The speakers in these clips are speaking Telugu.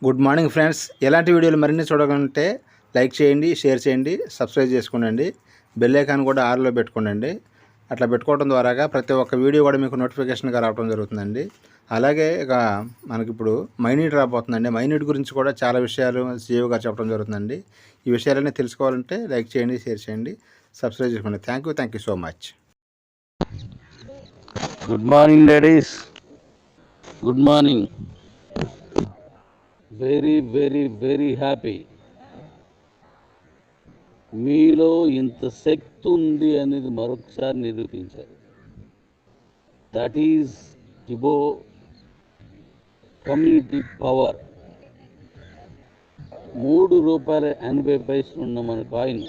Good morning friends. ఎలాంటి వీడియోలు మరిన్ని చూడాలంటే లైక్ చేయండి, షేర్ చేయండి, సబ్స్క్రైబ్ చేసుకోండి. బెల్ ఐకాన్ కూడా ఆన్లో పెట్టుకోండి. అట్లా పెట్టుకోవడం ద్వారాగా ప్రతి ఒక్క వీడియో కూడా మీకు నోటిఫికేషన్గా రావడం జరుగుతుందండి. అలాగే ఇక మనకిప్పుడు మైనీట్ రాబోతుందండి. మైనీట్ గురించి కూడా చాలా విషయాలు సీఈఓ గారు చెప్పడం జరుగుతుందండి. ఈ విషయాలన్నీ తెలుసుకోవాలంటే లైక్ చేయండి, షేర్ చేయండి, సబ్స్క్రైబ్ చేసుకోండి. Thank you so much. Good morning ladies, good morning. Very very very happy. మీలో ఇంత శక్తి ఉంది అనేది మరొకసారి నిరూపించారు. That is Kibo community power. ₹3.80 ఉన్న మన కాయిన్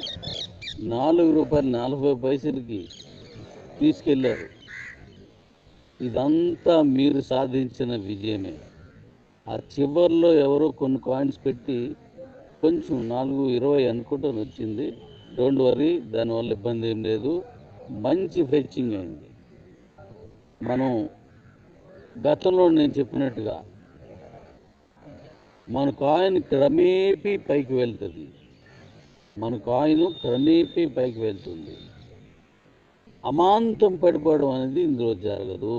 ₹4.40 తీసుకెళ్లారు. ఇదంతా మీరు సాధించిన విజయమే. ఆ చివరిలో ఎవరో కొన్ని కాయిన్స్ పెట్టి కొంచెం 4.20 అనుకుంటాను వచ్చింది. డోంట్ వరీ, దానివల్ల ఇబ్బంది ఏం లేదు. మంచి ఫెచ్చింగ్ అయింది. మనం గతంలో నేను చెప్పినట్టుగా మన కాయిన్ క్రమేపీ పైకి వెళ్తుంది. అమాంతం పడిపోవడం అనేది ఇందులో జరగదు.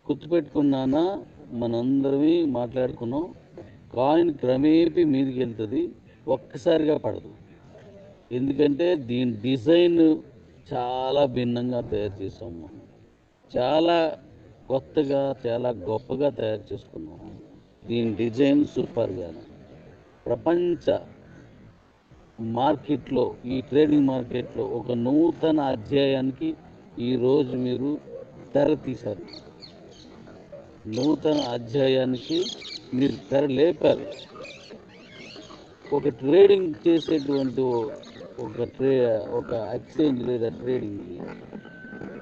గుర్తుపెట్టుకున్నానా? మనందరమే మాట్లాడుకున్నాం. కాయిన్ క్రమేపీ మీదికి వెళ్తుంది, ఒక్కసారిగా పడదు. ఎందుకంటే దీని డిజైన్ చాలా భిన్నంగా తయారు చేసాం. మనం చాలా కొత్తగా, చాలా గొప్పగా తయారు చేసుకున్నాం. దీని డిజైన్ సూపర్గా ప్రపంచ మార్కెట్లో, ఈ ట్రేడింగ్ మార్కెట్లో ఒక నూతన అధ్యాయానికి ఈరోజు మీరు తెర తీశారు. మీరు తెర లేపారు. ఒక ట్రేడింగ్ చేసేటువంటి ఒక ఎక్స్చేంజ్ లేదా ట్రేడింగ్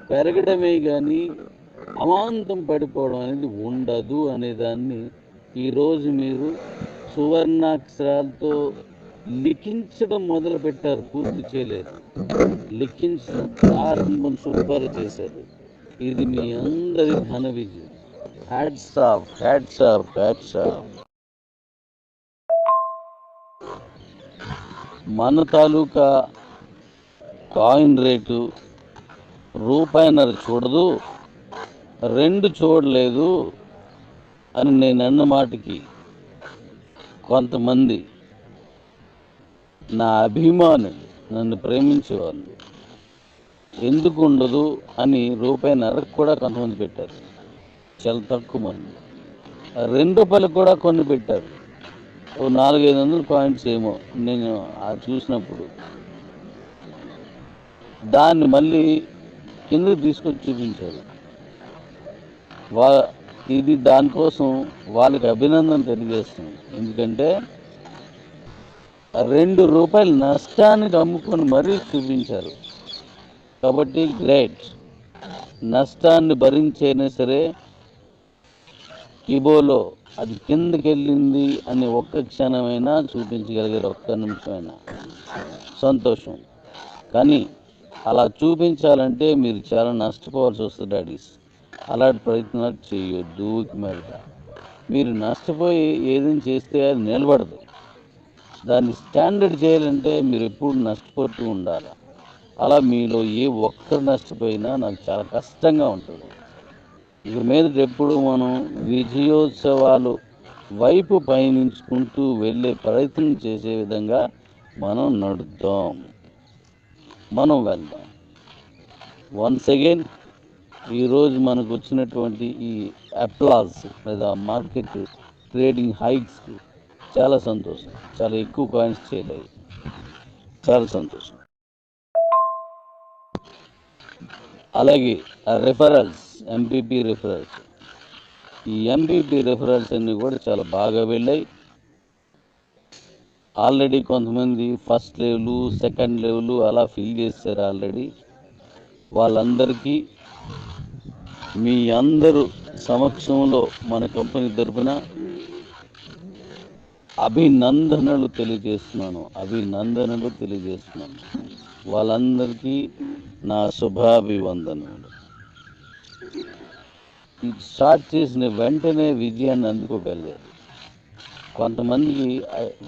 పెరగడమే కానీ అమాంతం పడిపోవడం అనేది ఉండదు అనేదాన్ని ఈరోజు మీరు సువర్ణాక్షరాలతో లిఖించడం మొదలు పెట్టారు. పూర్తి చేయలేదు, లిఖించడం ప్రారంభం సూపర్ చేశారు. ఇది మీ అందరి ఘన విజయం. Hats off. మన తాలూకా కాయిన్ రేటు ₹1.50 చూడదు, 2 చూడలేదు అని నేను అన్న మాటకి కొంతమంది నా అభిమానులు, నన్ను ప్రేమించేవాళ్ళు ఎందుకు ఉండదు అని ₹1.50 కూడా కొంతమంది పెట్టారు. చాలా తక్కువ మంది. ₹2 కూడా కొన్ని పెట్టారు. 400-500 కాయిన్స్ ఏమో నేను చూసినప్పుడు. దాన్ని మళ్ళీ కిందకి తీసుకొచ్చి చూపించారు. ఇది దానికోసం వాళ్ళకి అభినందన తెలియజేస్తుంది. ఎందుకంటే ₹2 నష్టానికి అమ్ముకొని మరీ చూపించారు. కాబట్టి గ్రేట్. నష్టాన్ని భరించైనా సరే కిబోలో అది కిందకి వెళ్ళింది అని ఒక్క క్షణమైనా చూపించగలిగారు, ఒక్క నిమిషమైనా. సంతోషం. కానీ అలా చూపించాలంటే మీరు చాలా నష్టపోవాల్సి వస్తుంది డాడీస్. అలాంటి ప్రయత్నాలు చేయొద్దు. మీరు నష్టపోయి ఏదైనా చేస్తే అది నిలబడదు. దాన్ని స్టాండర్డ్ చేయాలంటే మీరు ఎప్పుడు నష్టపోతూ ఉండాలి. అలా మీలో ఏ ఒక్కరు నష్టపోయినా నాకు చాలా కష్టంగా ఉంటుంది. ఇక మీద ఎప్పుడు మనం విజయోత్సవాలు వైపు పయనించుకుంటూ వెళ్ళే ప్రయత్నం చేసే విధంగా మనం వెళ్దాం. వన్స్ అగైన్ ఈరోజు మనకు వచ్చినటువంటి ఈ అప్లాజ్ లేదా మార్కెట్ ట్రేడింగ్ హైక్స్కి చాలా సంతోషం. చాలా ఎక్కువ కాయిన్స్ చేయలేదు, చాలా సంతోషం. అలాగే రెఫరల్స్, ఎంపీపీ రెఫరల్స్, ఈ ఎంపీపీ రెఫరల్స్ అన్నీ కూడా చాలా బాగా వెళ్ళాయి. ఆల్రెడీ కొంతమంది ఫస్ట్ లెవెల్, సెకండ్ లెవెల్ అలా ఫిల్ చేశారు ఆల్రెడీ. వాళ్ళందరికీ మీ అందరూ సమక్షంలో మన కంపెనీ తరఫున అభినందనలు తెలియజేస్తున్నాను. వాళ్ళందరికీ నా శుభాభివందనలు. స్టార్ట్ చేసిన వెంటనే విజయాన్ని అందుకోగలిగారు. కొంతమందికి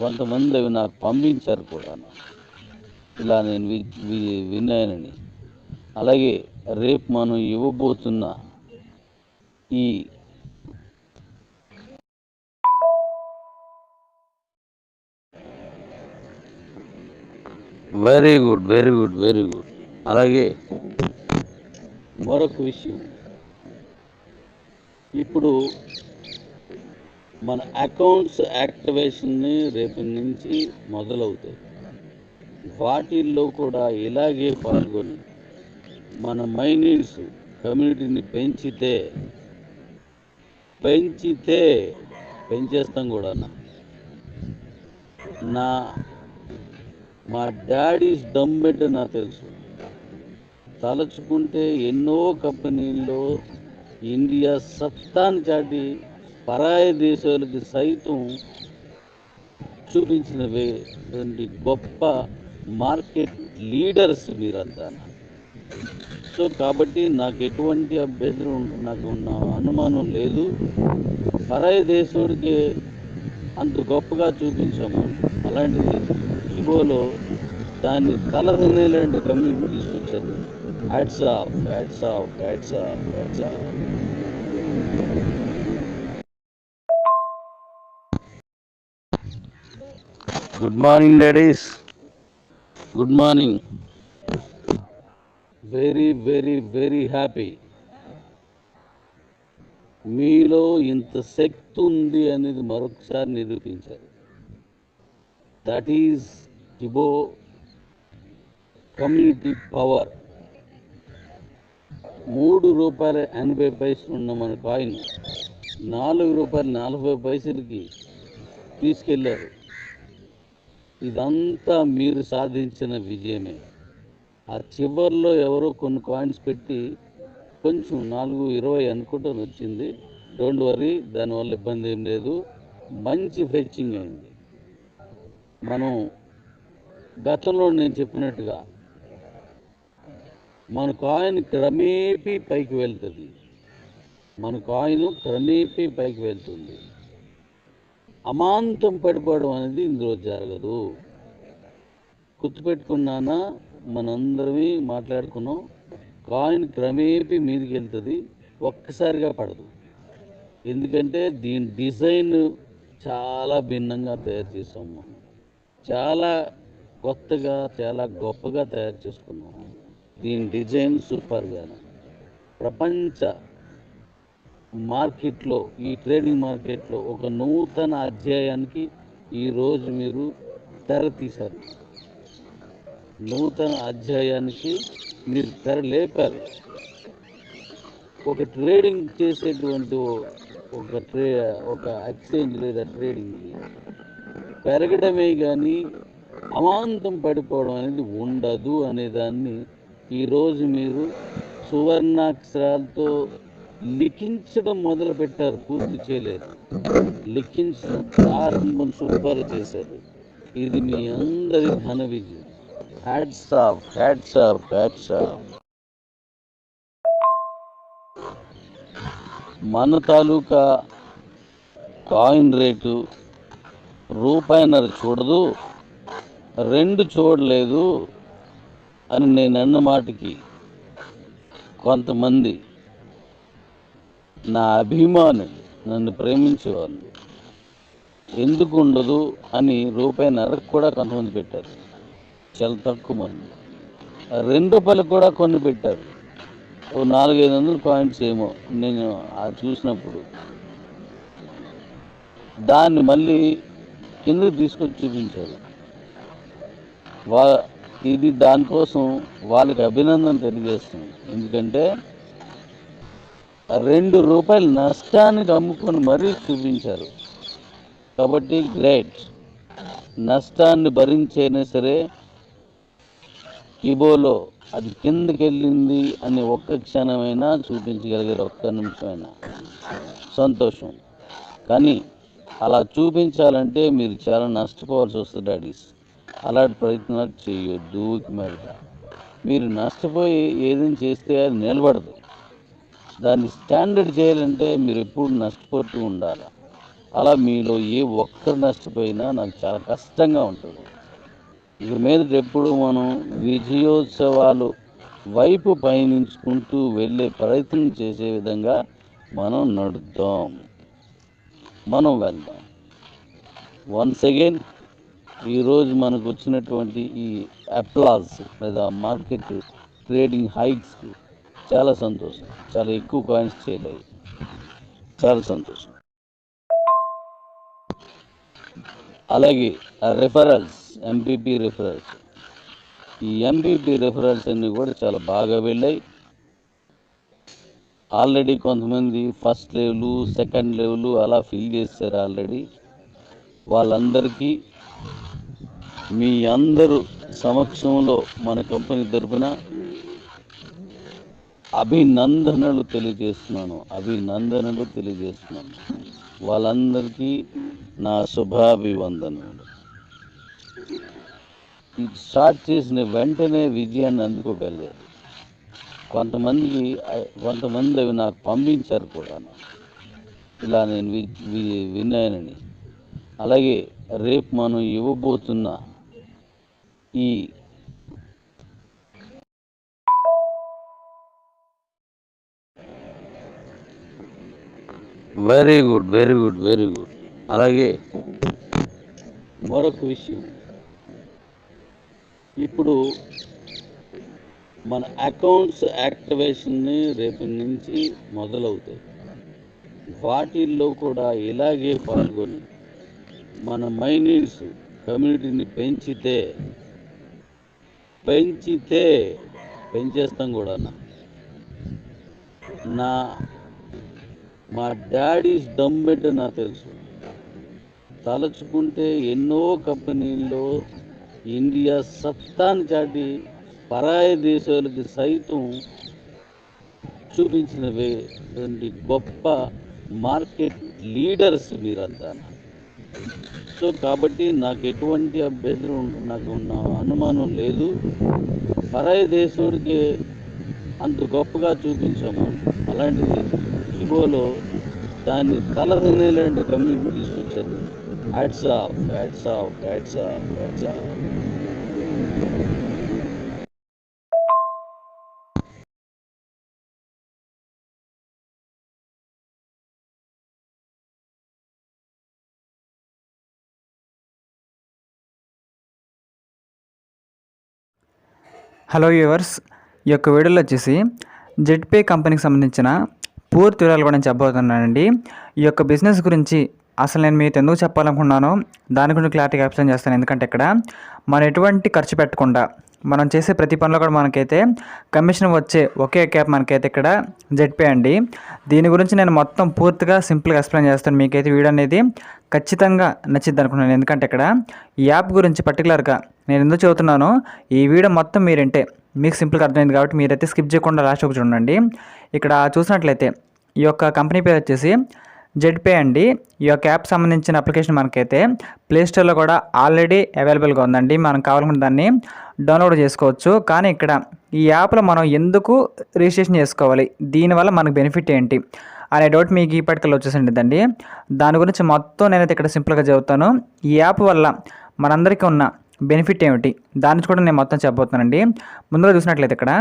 కొంతమంది అవి నాకు పంపించారు కూడా, ఇలా నేను విన్నానని. అలాగే రేపు మనం ఇవ్వబోతున్న ఈ very good, very good, very good. అలాగే మరొక విషయం, ఇప్పుడు మన అకౌంట్స్ యాక్టివేషన్ని రేపటి నుంచి మొదలవుతాయి. వాటిల్లో కూడా ఇలాగే పాల్గొని మన మైనీడ్స్ కమ్యూనిటీని పెంచేస్తాం కూడా. మా డాడీస్ దమ్మెట నాకు తెలుసు. తలుచుకుంటే ఎన్నో కంపెనీల్లో ఇండియా సత్తాన్ని చాటి పరాయి దేశాలకి సైతం చూపించిన గొప్ప మార్కెట్ లీడర్స్ మీరంతా. సో కాబట్టి నాకు ఎటువంటి అభ్యంతరం, నాకు అనుమానం లేదు. పరాయి దేశుడికి అంత గొప్పగా చూపించాము. అలాంటిది ఇగోలో దాన్ని తలదనేలాంటి కమ్యూనిటీ తీసుకొచ్చారు. Hats off, hats off, hats off, hats off. Good morning daddies, good morning. Very very very happy. మీలో ఇంత శక్తి ఉంది అనేది మరొకసారి నిరూపించారు. That is Kibo community power. ₹3.80 ఉన్న మన కాయిన్ ₹4.40కి తీసుకెళ్లారు. ఇదంతా మీరు సాధించిన విజయమే. ఆ చివరిలో ఎవరో కొన్ని కాయిన్స్ పెట్టి కొంచెం 4.20 అనుకుంటాను వచ్చింది. డోంట్ వరీ, దానివల్ల ఇబ్బంది ఏం లేదు. మంచి ఫెచ్చింగ్ అయింది. మనం గతంలో నేను చెప్పినట్టుగా మన కాయిన్ క్రమేపీ పైకి వెళ్తుంది. అమాంతం పడిపోవడం అనేది ఇందులో జరగదు. గుర్తుపెట్టుకున్నానా? మనందరమే మాట్లాడుకున్నాం. కాయిన్ క్రమేపీ మీదికి వెళ్తుంది, ఒక్కసారిగా పడదు. ఎందుకంటే దీని డిజైన్ చాలా భిన్నంగా తయారు చేసాము. చాలా కొత్తగా, చాలా గొప్పగా తయారు చేసుకున్నాం. దీని డిజైన్ సూపర్గా ప్రపంచ మార్కెట్లో, ఈ ట్రేడింగ్ మార్కెట్లో ఒక నూతన అధ్యాయానికి ఈరోజు మీరు తెర తీశారు. నూతన అధ్యాయానికి మీరు తెర లేపారు. ఒక ట్రేడింగ్ చేసేటువంటి ఒక ఎక్స్చేంజ్ లేదా ట్రేడింగ్ పెరగడమే కానీ అమాంతం పడిపోవడం అనేది ఉండదు అనేదాన్ని ఈరోజు మీరు సువర్ణాక్షరాలతో లిఖించడం మొదలుపెట్టారు. పూర్తి చేయలేదు, లిఖించడం ప్రారంభం సూపర్ చేశారు. ఇది మీ అందరి ఘన విజయం. Hats off, hats off, hats of. మన తాలూకా కాయిన్ రేటు ₹1.50 చూడదు, 2 చూడలేదు అని నేను అన్న మాటకి కొంతమంది నా అభిమానులు, నన్ను ప్రేమించేవాళ్ళు ఎందుకు ఉండదు అని ₹1.50 కూడా కొంతమంది పెట్టారు. చాలా తక్కువ మంది. ₹2 కూడా కొన్ని పెట్టారు. ఓ 400-500 కాయిన్స్ ఏమో నేను చూసినప్పుడు. దాన్ని మళ్ళీ కిందకి తీసుకొచ్చి చూపించారు. ఇది దానికోసం వాళ్ళకి అభినందన తెలియజేస్తుంది. ఎందుకంటే ₹2 నష్టానికి అమ్ముకొని మరీ చూపించారు. కాబట్టి గ్రేట్. నష్టాన్ని భరించైనా సరే కిబోలో అది కిందకి వెళ్ళింది అని ఒక్క క్షణమైనా చూపించగలిగారు, ఒక్క నిమిషమైనా. సంతోషం. కానీ అలా చూపించాలంటే మీరు చాలా నష్టపోవాల్సి వస్తుంది డాడీస్. అలాంటి ప్రయత్నాలు చేయొద్దు. మీద మీరు నష్టపోయి ఏదైనా చేస్తే అది నిలబడదు. దాన్ని స్టాండర్డ్ చేయాలంటే మీరు ఎప్పుడు నష్టపోతూ ఉండాలి. అలా మీలో ఏ ఒక్కరు నష్టపోయినా నాకు చాలా కష్టంగా ఉంటుంది. ఇక మీద ఎప్పుడు మనం విజయోత్సవాలు వైపు పయనించుకుంటూ వెళ్ళే ప్రయత్నం చేసే విధంగా మనం నడుద్దాం, మనం వెళ్దాం. వన్స్ అగైన్ ఈరోజు మనకు వచ్చినటువంటి ఈ అప్లాజ్ లేదా మార్కెట్ ట్రేడింగ్ హైక్స్కి చాలా సంతోషం. చాలా ఎక్కువ కాయిన్స్ చేయలేదు, చాలా సంతోషం. అలాగే రెఫరల్స్, ఎంపీపీ రెఫరల్స్, ఈ ఎంపీపీ రెఫరల్స్ అన్నీ కూడా చాలా బాగా వెళ్ళాయి. ఆల్రెడీ కొంతమంది ఫస్ట్ లెవెల్, సెకండ్ లెవెల్ అలా ఫిల్ చేశారు ఆల్రెడీ. వాళ్ళందరికీ మీ అందరూ సమక్షంలో మన కంపెనీ తరఫున అభినందనలు తెలియజేస్తున్నాను. వాళ్ళందరికీ నా శుభాభివందనలు. ఇది స్టార్ట్ చేసిన వెంటనే విజయాన్ని అందుకోగలిగారు. కొంతమంది అవి నాకు పంపించారు కూడా, ఇలా నేను విన్నానని. అలాగే రేపు మనం ఇవ్వబోతున్న ఈ వెరీ గుడ్. అలాగే మరొక విషయం, ఇప్పుడు మన అకౌంట్స్ యాక్టివేషన్ని రేపు నుంచి మొదలవుతాయి. వాటిల్లో కూడా ఇలాగే పాల్గొని మన మైనీడ్స్ కమ్యూనిటీని పెంచేస్తాం కూడా. మా డాడీస్ దమ్మెట నాకు తెలుసు. తలచుకుంటే ఎన్నో కంపెనీల్లో ఇండియా సత్తాను చాటి పరాయి దేశాలకి సైతం చూపించినటువంటి గొప్ప మార్కెట్ లీడర్స్ మీరంతా. సో కాబట్టి నాకు ఎటువంటి అభ్యంతరం, నాకు అనుమానం లేదు. పరాయి దేశానికి అంత గొప్పగా చూపించాము. అలాంటిది ఇగోలో దాన్ని తలదనేలాంటి కమ్యూనిటీ తీసుకొచ్చారు. Hats of. హలో వ్యూవర్స్, ఈ యొక్క వీడియోలో వచ్చేసి జెట్పే కంపెనీకి సంబంధించిన పూర్తి వివరాలు కూడా నేను చెప్పబోతున్నానండి. ఈ యొక్క బిజినెస్ గురించి అసలు నేను మీతో ఎందుకు చెప్పాలనుకున్నానో దాని గురించి క్లారిటీగా ఎక్స్ప్లెయిన్ చేస్తాను. ఎందుకంటే ఇక్కడ మనం ఎటువంటి ఖర్చు పెట్టకుండా మనం చేసే ప్రతి పనిలో కూడా మనకైతే కమిషన్ వచ్చే ఒకే యాప్ మనకైతే ఇక్కడ జెట్పే అండి. దీని గురించి నేను మొత్తం పూర్తిగా సింపుల్గా ఎక్స్ప్లెయిన్ చేస్తాను. మీకైతే వీడియో అనేది ఖచ్చితంగా నచ్చిద్ది అనుకున్నాను. ఎందుకంటే ఇక్కడ ఈ యాప్ గురించి పర్టికులర్గా నేను ఎందుకు చెబుతున్నానో ఈ వీడియో మొత్తం మీరంటే మీకు సింపుల్గా అర్థమైంది కాబట్టి మీరైతే స్కిప్ చేయకుండా లాస్ట్ ఒక చూడండి. ఇక్కడ చూసినట్లయితే ఈ యొక్క కంపెనీ పేరు వచ్చేసి జెట్పే అండి. ఈ యొక్క యాప్ సంబంధించిన అప్లికేషన్ మనకైతే ప్లేస్టోర్లో కూడా ఆల్రెడీ అవైలబుల్గా ఉందండి. మనం కావాలనుకుంటే దాన్ని డౌన్లోడ్ చేసుకోవచ్చు. కానీ ఇక్కడ ఈ యాప్లో మనం ఎందుకు రిజిస్ట్రేషన్ చేసుకోవాలి, దీనివల్ల మనకు బెనిఫిట్ ఏంటి అనే డౌట్ మీకు ఇప్పటికల్లా వచ్చేసిందండి. దాని గురించి మొత్తం నేనైతే ఇక్కడ సింపుల్గా చెబుతాను. ఈ యాప్ వల్ల మనందరికీ ఉన్న బెనిఫిట్ ఏమిటి దాని కూడా నేను మొత్తం చెప్పబోతున్నానండి. ముందుగా చూసినట్లయితే ఇక్కడ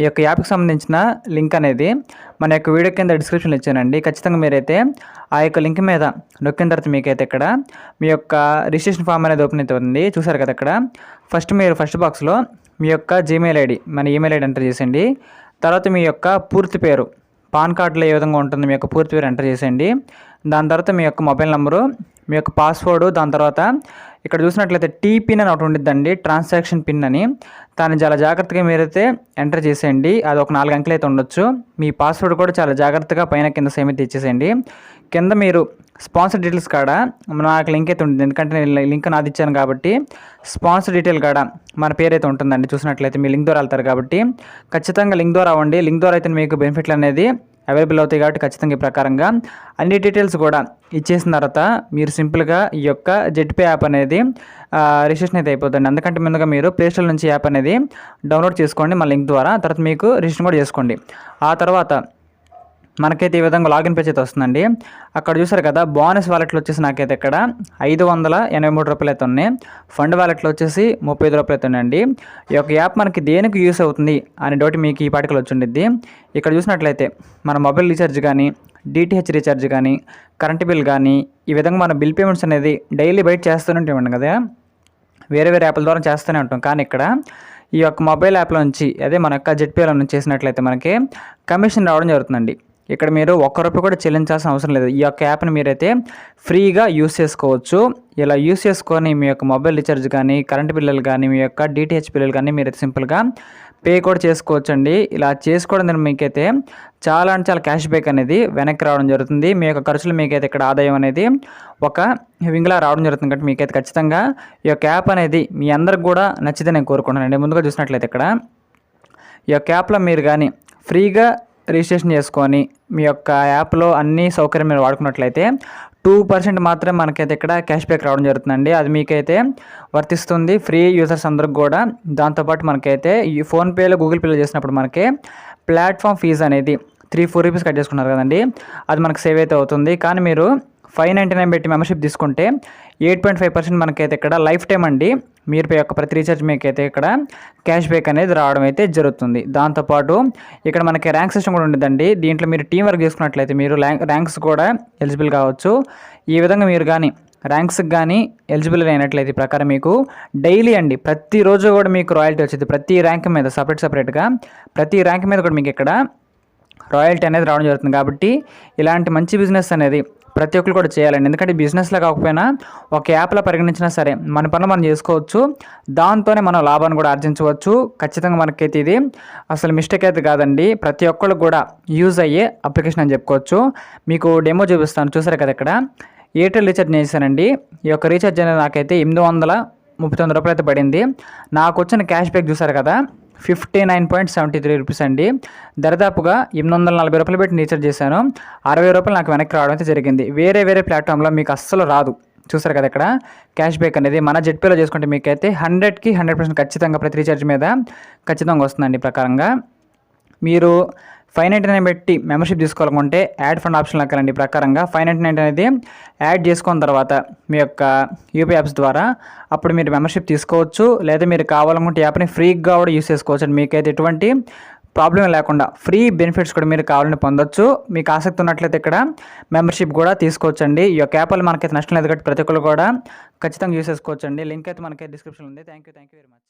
ఈ యొక్క యాప్కి సంబంధించిన లింక్ అనేది మన యొక్క వీడియో కింద డిస్క్రిప్షన్లో ఇచ్చానండి. ఖచ్చితంగా మీరైతే ఆ యొక్క లింక్ మీద నొక్కిన తర్వాత మీకైతే ఇక్కడ మీ యొక్క రిజిస్ట్రేషన్ ఫామ్ అనేది ఓపెన్ అవుతుంది. చూసారు కదా, ఇక్కడ ఫస్ట్ బాక్స్లో మీ యొక్క జీమెయిల్ ఐడి, మన ఈమెయిల్ ఐడి ఎంటర్ చేసేయండి. తర్వాత మీ యొక్క పూర్తి పేరు, పాన్ కార్డులో ఏ విధంగా ఉంటుంది మీ యొక్క పూర్తి పేరు ఎంటర్ చేసేయండి. దాని తర్వాత మీ యొక్క మొబైల్ నెంబరు, మీ యొక్క పాస్వర్డ్, దాని తర్వాత ఇక్కడ చూసినట్లయితే టీ పిన్ అని ఒకటి ఉండిద్దండి, ట్రాన్సాక్షన్ పిన్ అని. దాన్ని చాలా జాగ్రత్తగా మీరైతే ఎంటర్ చేసేయండి. అది ఒక 4 అంకెలు అయితే ఉండొచ్చు. మీ పాస్వర్డ్ కూడా చాలా జాగ్రత్తగా పైన కింద సేమ్ అయితే ఇచ్చేసేయండి. కింద మీరు స్పాన్సర్ డీటెయిల్స్ కాడ నాకు లింక్ అయితే ఉంటుంది. ఎందుకంటే నేను లింక్ నాది ఇచ్చాను కాబట్టి స్పాన్సర్ డీటెయిల్ కాడ మన పేరు అయితే ఉంటుందండి. చూసినట్లయితే మీ లింక్ ద్వారా వెళ్తారు కాబట్టి ఖచ్చితంగా లింక్ ద్వారా అవ్వండి. లింక్ ద్వారా అయితే మీకు బెనిఫిట్లు అనేది అవైలబుల్ అవుతాయి కాబట్టి ఖచ్చితంగా ఈ ప్రకారంగా అన్ని డీటెయిల్స్ కూడా ఇచ్చేసిన తర్వాత మీరు సింపుల్గా ఈ యొక్క జెట్పే యాప్ అనేది రిజిస్ట్రేషన్ అయితే అయిపోతుంది. అందుకంటే ముందుగా మీరు ప్లేస్టోర్ నుంచి యాప్ అనేది డౌన్లోడ్ చేసుకోండి మన లింక్ ద్వారా. తర్వాత మీకు రిజిస్ట్రేషన్ కూడా చేసుకోండి. ఆ తర్వాత మనకైతే ఈ విధంగా లాగిన్ పేజ్ అయితే వస్తుందండి. అక్కడ చూసారు కదా, బోనస్ వాలెట్లో వచ్చేసి నాకైతే ఇక్కడ 583 రూపాయలు అయితే ఉన్నాయి. ఫండ్ వాలెట్లో వచ్చేసి 35 రూపాయలు అయితే ఉన్నాయండి. ఈ యొక్క యాప్ మనకి దేనికి యూస్ అవుతుంది అనే డౌట్ మీకు ఈ పాటికలు వచ్చి ఉండిద్ది. ఇక్కడ చూసినట్లయితే మన మొబైల్ రీఛార్జ్ కానీ, డిటిహెచ్ రీఛార్జ్ కానీ, కరెంట్ బిల్ కానీ, ఈ విధంగా మన బిల్ పేమెంట్స్ అనేది డైలీ బయట చేస్తూనే ఉంటామండి కదా, వేరే వేరే యాప్ల ద్వారా చేస్తూనే ఉంటాం. కానీ ఇక్కడ ఈ యొక్క మొబైల్ యాప్లో నుంచి, అదే మన యొక్క జెడ్పీలో నుంచి చేసినట్లయితే మనకి కమిషన్ రావడం జరుగుతుందండి. ఇక్కడ మీరు ₹1 కూడా చెల్లించాల్సిన అవసరం లేదు. ఈ యొక్క యాప్ని మీరైతే ఫ్రీగా యూస్ చేసుకోవచ్చు. ఇలా యూస్ చేసుకొని మీ యొక్క మొబైల్ రీఛార్జ్ కానీ, కరెంట్ బిల్లులు కానీ, మీ యొక్క డిటిహెచ్ బిల్లులు కానీ మీరైతే సింపుల్గా పే కూడా చేసుకోవచ్చు అండి. ఇలా చేసుకోవడం ద్వారా మీకైతే చాలా అంటే చాలా క్యాష్ బ్యాక్ అనేది వెనక్కి రావడం జరుగుతుంది. మీ యొక్క ఖర్చులు మీకైతే ఇక్కడ ఆదాయం అనేది ఒక వింగ్లా రావడం జరుగుతుంది. కాబట్టి మీకైతే ఖచ్చితంగా ఈ యొక్క యాప్ అనేది మీ అందరికి కూడా నచ్చితే నేను కోరుకుంటున్నానండి. ముందుగా చూసినట్లయితే ఇక్కడ ఈ యొక్క యాప్లో మీరు కానీ ఫ్రీగా రిజిస్ట్రేషన్ చేసుకొని మీ యొక్క యాప్లో అన్ని సౌకర్యం మీరు వాడుకున్నట్లయితే 2% మాత్రమే మనకైతే ఇక్కడ క్యాష్ బ్యాక్ రావడం జరుగుతుందండి. అది మీకైతే వర్తిస్తుంది ఫ్రీ యూజర్స్ అందరికి కూడా. దాంతోపాటు మనకైతే ఈ ఫోన్పేలో, గూగుల్ పేలో చేసినప్పుడు మనకి ప్లాట్ఫామ్ ఫీజు అనేది 3-4 రూపీస్ కట్ చేసుకున్నారు కదండి, అది మనకు సేవ్ అయితే అవుతుంది. కానీ మీరు 599 పెట్టి మెంబర్షిప్ తీసుకుంటే 8.5% మనకైతే ఇక్కడ లైఫ్ టైం అండి. మీరు యొక్క ప్రతి రీఛార్జ్ మీకైతే ఇక్కడ క్యాష్ బ్యాక్ అనేది రావడం అయితే జరుగుతుంది. దాంతోపాటు ఇక్కడ మనకి ర్యాంక్ సిస్టమ్ కూడా ఉంటుందండి. దీంట్లో మీరు టీం వర్క్ చేసుకున్నట్లయితే మీరు ర్యాంక్స్ కూడా ఎలిజిబుల్ కావచ్చు. ఈ విధంగా మీరు కానీ ర్యాంక్స్కి కానీ ఎలిజిబుల్ అయినట్లయితే ప్రకారం మీకు డైలీ అండి, ప్రతిరోజు కూడా మీకు రాయల్టీ వచ్చింది. ప్రతి ర్యాంక్ మీద సపరేట్గా ప్రతి ర్యాంక్ మీద కూడా మీకు ఇక్కడ రాయల్టీ అనేది రావడం జరుగుతుంది. కాబట్టి ఇలాంటి మంచి బిజినెస్ అనేది ప్రతి ఒక్కరు కూడా చేయాలండి. ఎందుకంటే బిజినెస్లో కాకపోయినా ఒక యాప్లో పరిగణించినా సరే మన పనులు మనం చేసుకోవచ్చు. దాంతోనే మనం లాభాన్ని కూడా ఆర్జించవచ్చు. ఖచ్చితంగా మనకైతే ఇది అసలు మిస్టేక్ అయితే కాదండి. ప్రతి ఒక్కరికి కూడా యూజ్ అయ్యే అప్లికేషన్ అని చెప్పుకోవచ్చు. మీకు డెమో చూపిస్తాను. చూసారు కదా, ఇక్కడ ఎయిర్టెల్ రీఛార్జ్ చేశానండి. ఈ యొక్క రీఛార్జ్ అనేది నాకైతే 839 రూపాయలు అయితే పడింది. నాకు వచ్చిన క్యాష్ బ్యాక్ చూసారు కదా, 59.73 రూపీస్ అండి. దరిదాపుగా 840 రూపాయలు పెట్టి రీఛార్జ్ చేశాను. 60 రూపాయలు నాకు వెనక్కి రావడం అయితే జరిగింది. వేరే ప్లాట్ఫామ్లో మీకు అస్సలు రాదు. చూసారు కదా, ఇక్కడ క్యాష్ బ్యాక్ అనేది మన జెడ్పీలో చేసుకుంటే మీకైతే 100కి 100% ఖచ్చితంగా ప్రతి రీఛార్జ్ మీద ఖచ్చితంగా వస్తుందండి. ప్రకారంగా మీరు 599 పెట్టి మెంబర్షిప్ తీసుకోవాలనుకుంటే యాడ్ ఫండ్ ఆప్షన్లోకి వెళ్ళండి. ప్రకారంగా 599 అనేది యాడ్ చేసుకున్న తర్వాత మీ యొక్క యూపీఐ యాప్స్ ద్వారా అప్పుడు మీరు మెంబర్షిప్ తీసుకోవచ్చు. లేదా మీరు కావాలనుకుంటే యాప్ని ఫ్రీగా కూడా యూస్ చేసుకోవచ్చు. మీకైతే ఎటువంటి ప్రాబ్లం లేకుండా ఫ్రీ బెనిఫిట్స్ కూడా మీరు కావాలని పొందొచ్చు. మీకు ఆసక్తి ఉన్నట్లయితే ఇక్కడ మెంబర్షిప్ కూడా తీసుకోవచ్చండి. ఈ యొక్క యాప్ వల్ల మనకైతే నష్టం లేదు కాబట్టి ప్రతి ఒక్కరు కూడా ఖచ్చితంగా యూస్ చేసుకోవచ్చండి. లింక్ అయితే మనకైతే డిస్క్రిప్షన్లో ఉంది. Thank you very much.